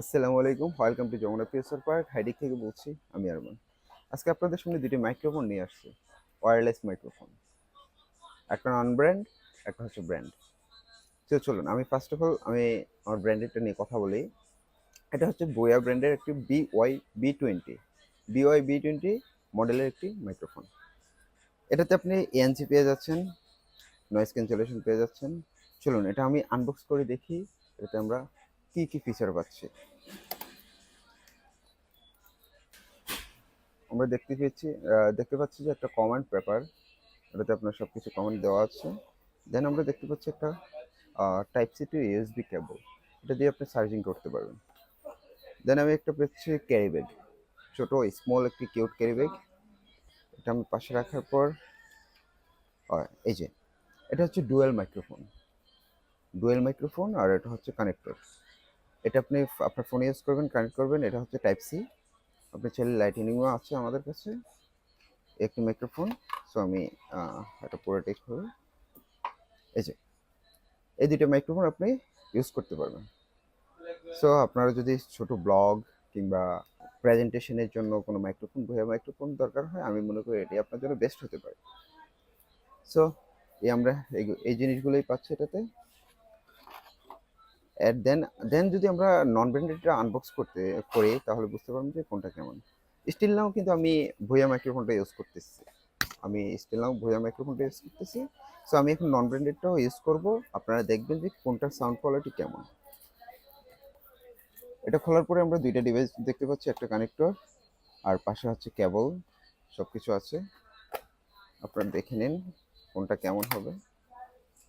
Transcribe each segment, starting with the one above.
আসসালামু আলাইকুম, welcome to Jamuna PSR park. হাইডিক থেকে বলছি, আমি আরমান। আজকে আপনাদের সামনে দুটি মাইক্রোফোন নিয়ে আসছি, ওয়্যারলেস মাইক্রোফোন। একটা নন ব্র্যান্ড, একটা হচ্ছে ব্র্যান্ড। তো চলুন আমি ফার্স্ট অফ অল আমার ব্র্যান্ডেরটা নিয়ে কথা বলি। এটা হচ্ছে বোয়া ব্র্যান্ডের একটি BY B20 মডেলের একটি মাইক্রোফোন। এটাতে আপনি ANC পেয়ে যাচ্ছেন, নয়েজ ক্যান্সেলেশন পেয়ে যাচ্ছেন। চলুন এটা আমি আনবক্স করে দেখি এটাতে আমরা কি কি ফিচার পাচ্ছি। আমরা দেখতে পাচ্ছি যে একটা কমান্ড পেপার, এটাতে আপনার সব কিছু কমান্ড দেওয়া আছে। দেন আমরা দেখতে পাচ্ছি একটা টাইপ-সি টু USB কেবল, এটা দিয়ে আপনি চার্জিং করতে পারবেন। দেন আমি একটা পেয়েছি ক্যারি ব্যাগ, ছোটো স্মল একটি কিউট ক্যারি ব্যাগ। এটা আমি পাশে রাখার পর এই যে এটা হচ্ছে ডুয়েল মাইক্রোফোন আর এটা হচ্ছে কানেক্টর। এটা আপনি আপনার ফোনে ইউজ করবেন, কানেক্ট করবেন। এটা হচ্ছে টাইপ-সি, আপনি চাইলে লাইটনিংও আছে আমাদের কাছে একটি মাইক্রোফোন। সো আমি এটা পুরোটাই খুলে, এই যে এই দুটো মাইক্রোফোন আপনি ইউজ করতে পারবেন। সো আপনারা যদি ছোট ব্লগ কিংবা প্রেজেন্টেশনের জন্য কোনো মাইক্রোফোন দরকার হয়, আমি মনে করি এটি আপনার জন্য বেস্ট হতে পারে। সো আমরা এই জিনিসগুলোই পাচ্ছি এটাতে। দেন যদি আমরা নন ব্র্যান্ডেডটা আনবক্স করি তাহলে বুঝতে পারবেন যে কোনটা কেমন। স্টিল নাও কিন্তু আমি ভুয়া মাইক্রোফোনটা ইউজ করতেছি। সো আমি এখন নন ব্র্যান্ডেডটাও ইউজ করব। আপনারা দেখবেন যে কোনটার সাউন্ড কোয়ালিটি কেমন। এটা খোলার পরে আমরা দুইটা ডিভাইস দেখতে পাচ্ছি, একটা কানেক্টর আর পাশে হচ্ছে কেবল, সব কিছু আছে। আপনারা দেখে নিন কোনটা কেমন হবে।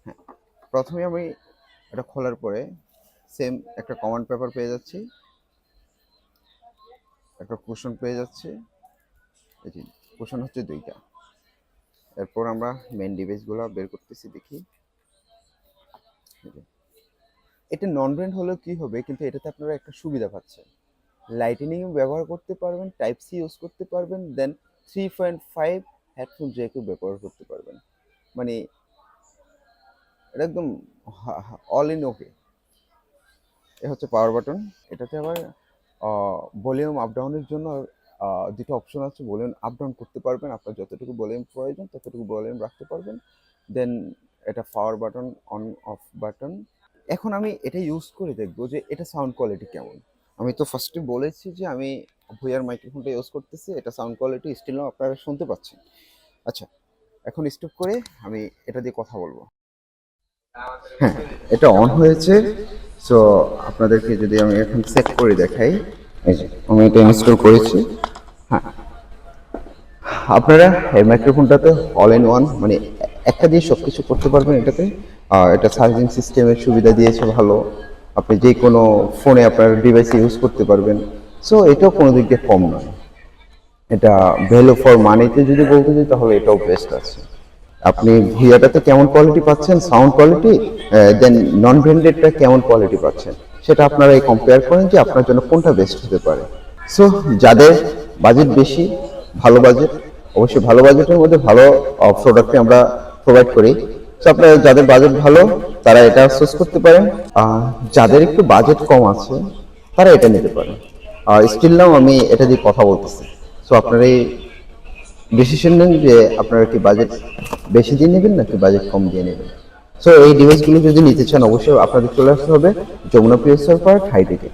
হ্যাঁ, প্রথমে আমি এটা খোলার পরে সেম একটা কমান্ড পেপার পেয়ে যাচ্ছি, একটা কুশন পেয়ে যাচ্ছি। এই যে কুশন হচ্ছে দুইটা। এরপর আমরা মেন ডিভাইসগুলো বের করতেছি, দেখি। এটা নন ব্র্যান্ড হলেও কি হবে, কিন্তু এটাতে আপনারা একটা সুবিধা পাচ্ছেন, লাইটনিং ব্যবহার করতে পারবেন, টাইপ-সি ইউজ করতে পারবেন, দেন 3.5 হেডফোন যে কেউ ব্যবহার করতে পারবেন। মানে এটা একদম অল ইন ওকে। এ হচ্ছে পাওয়ার বাটন। এটাতে আবার ভলিউম আপ ডাউনের জন্য দুটো অপশন আছে। ভলিউম আপ ডাউন করতে পারবেন, আপনার যতটুকু ভলিউম প্রয়োজন ততটুকু ভলিউম রাখতে পারবেন। দেন এটা power button, on of button. এখন আমি এটা ইউজ করে দেখবো যে এটা সাউন্ড কোয়ালিটি কেমন। আমি তো ফার্স্টে বলেছি যে আমি ভুয়ার মাইক্রোফোনটা ইউজ করতেছি, এটা সাউন্ড কোয়ালিটি স্টিল নাও আপনারা শুনতে পাচ্ছেন। আচ্ছা, এখন স্টপ করে আমি এটা দিয়ে কথা বলবো। হ্যাঁ, এটা অন হয়েছে। সো আপনাদেরকে যদি আমি এখন সেট করে দেখাই, এই যে আমি এটা ইনস্টল করেছি। হ্যাঁ, আপনারা এই মাইক্রোফোনটাতে অল ইন ওয়ান, মানে একটা দিয়ে সব কিছু করতে পারবেন এটাতে। এটা চার্জিং সিস্টেমের সুবিধা দিয়েছে ভালো, আপনি যে কোনো ফোনে আপনার ডিভাইসে ইউজ করতে পারবেন। সো এটাও কোনো দিক দিয়ে কম নয়। এটা ভ্যালু ফর মানিতে যদি বলতে চাই তাহলে এটাও বেস্ট আছে। আপনি ভিআটাতে কেমন কোয়ালিটি পাচ্ছেন সাউন্ড কোয়ালিটি, দেন নন ব্র্যান্ডেডটা কেমন কোয়ালিটি পাচ্ছেন, সেটা আপনারা এই কম্পেয়ার করেন যে আপনার জন্য কোনটা বেস্ট হতে পারে। সো যাদের বাজেট বেশি, ভালো বাজেট, অবশ্যই ভালো বাজেটের মধ্যে ভালো প্রোডাক্টে আমরা প্রোভাইড করি। সো আপনারা যাদের বাজেট ভালো তারা এটা চুজ করতে পারেন। যাদের একটু বাজেট কম আছে তারা এটা নিতে পারেন। স্টিল নাও আমি এটা দিয়ে কথা বলতেছি। সো আপনারা এই ডিসিশন নেন যে আপনারা কি বাজেট বেশি দিয়ে নেবেন নাকি বাজেট কম দিয়ে নেবেন। সো এই ডিভাইসগুলো যদি নিতে চান অবশ্যই আপনাদের চলে আসতে হবে যমুনা পিএসআর পার্ক, হাইটেকে।